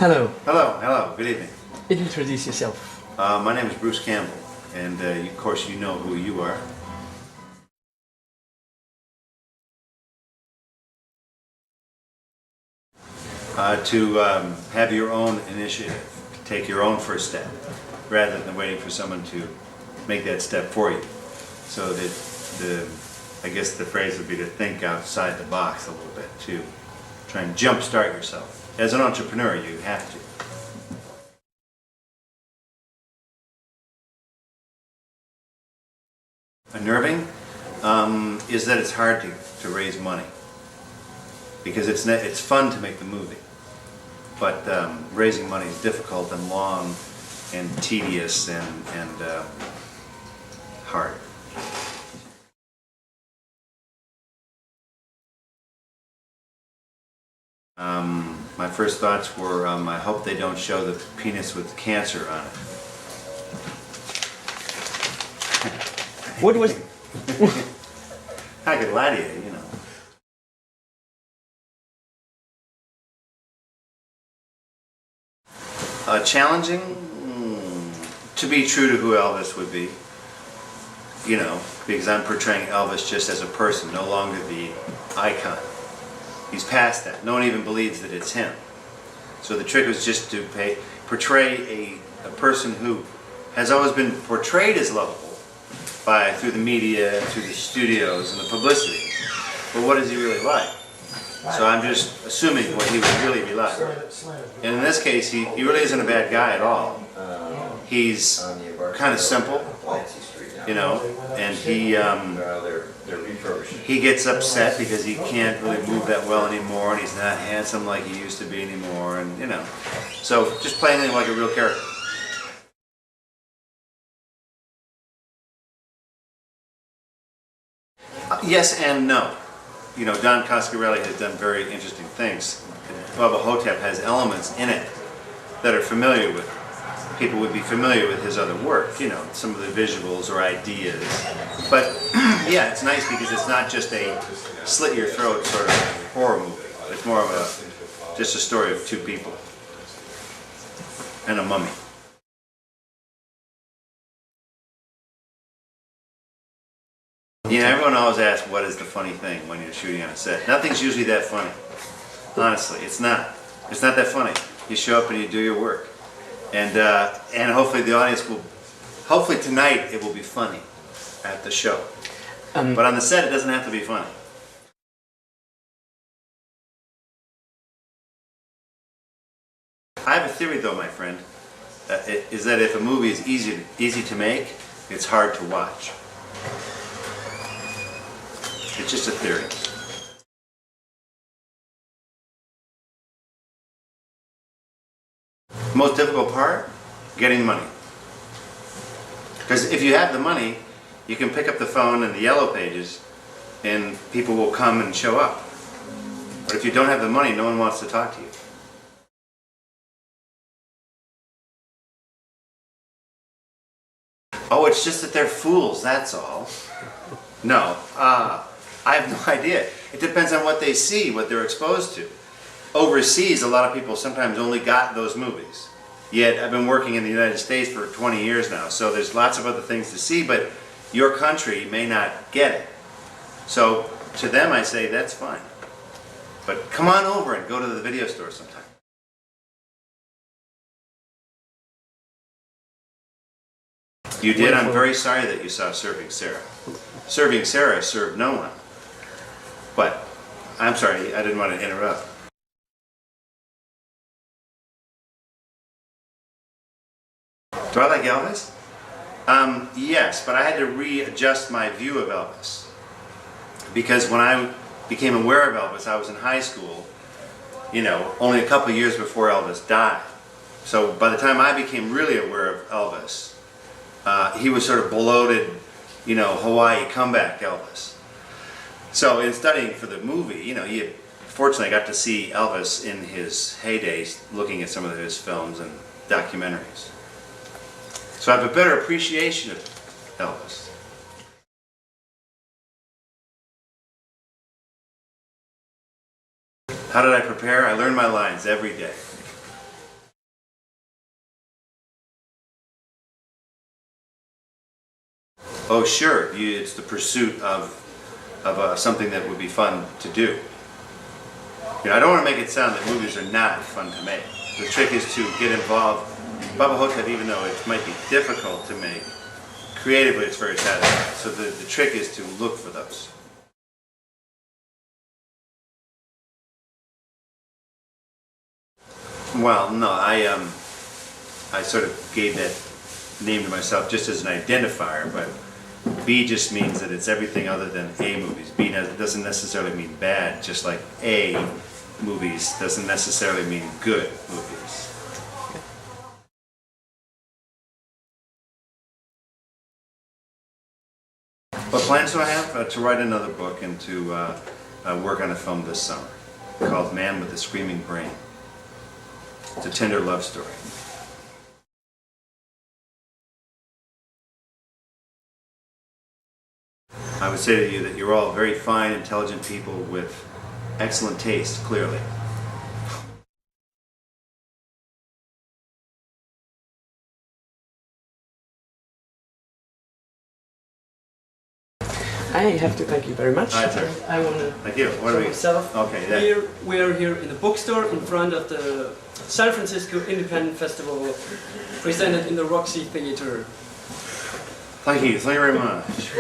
Hello. Hello, good evening. Introduce yourself. My name is Bruce Campbell, and of course you know who you are. To have your own initiative, take your own first step, rather than waiting for someone to make that step for you. So that I guess the phrase would be to think outside the box a little bit, to try and jumpstart yourself. As an entrepreneur, you have to. Unnerving is that it's hard to raise money, because it's fun to make the movie, but raising money is difficult and long and tedious and hard. My first thoughts were, I hope they don't show the penis with cancer on it. What was... I could lie to you, you know. Challenging? To be true to who Elvis would be. You know, because I'm portraying Elvis just as a person, no longer the icon. He's past that. No one even believes that it's him. So the trick was just to portray a person who has always been portrayed as lovable through the media, through the studios and the publicity. But what is he really like? So I'm just assuming what he would really be like. And in this case, he really isn't a bad guy at all. He's kind of simple, you know, and he gets upset because he can't really move that well anymore, and he's not handsome like he used to be anymore, and you know. So just playing him like a real character. Yes and no. You know, Don Coscarelli has done very interesting things. Bubba Hotep has elements in it that are familiar with, people would be familiar with his other work, you know, some of the visuals or ideas. But yeah, it's nice because it's not just a slit your throat sort of horror movie. It's more of just a story of two people and a mummy. You know, everyone always asks, what is the funny thing when you're shooting on a set? Nothing's usually that funny. Honestly, it's not. It's not that funny. You show up and you do your work. And hopefully the audience will, hopefully tonight it will be funny at the show. But on the set it doesn't have to be funny. I have a theory though, my friend, is that if a movie is easy to make, it's hard to watch. It's just a theory. The most difficult part? Getting money. Because if you have the money, you can pick up the phone and the yellow pages and people will come and show up. But if you don't have the money, no one wants to talk to you. Oh, it's just that they're fools, that's all. No, I have no idea. It depends on what they see, what they're exposed to. Overseas, a lot of people sometimes only got those movies. Yet, I've been working in the United States for 20 years now, so there's lots of other things to see, but your country may not get it. So, to them I say, that's fine. But come on over and go to the video store sometime. You did? I'm very sorry that you saw Serving Sarah. Serving Sarah served no one. But, I'm sorry, I didn't want to interrupt. Do I like Elvis? Yes, but I had to readjust my view of Elvis. Because when I became aware of Elvis, I was in high school, you know, only a couple years before Elvis died. So by the time I became really aware of Elvis, he was sort of bloated, you know, Hawaii comeback Elvis. So in studying for the movie, you know, fortunately I got to see Elvis in his heydays, looking at some of his films and documentaries. So I have a better appreciation of Elvis. How did I prepare? I learned my lines every day. Oh, sure. It's the pursuit of something that would be fun to do. You know, I don't want to make it sound that movies are not fun to make. The trick is to get involved. Baba Hotep, even though it might be difficult to make, creatively it's very satisfying. So the trick is to look for those. Well, no, I sort of gave that name to myself just as an identifier, but B just means that it's everything other than A movies. B doesn't necessarily mean bad, just like A movies doesn't necessarily mean good movies. What plans do I have? To write another book and to work on a film this summer called Man with the Screaming Brain. It's a tender love story. I would say to you that you're all very fine, intelligent people with excellent taste, clearly. I have to thank you very much. All right, sir. I want to Thank you. What show are we? myself. Okay. We are here in the bookstore in front of the San Francisco Independent Festival, presented in the Roxy Theater. Thank you very much.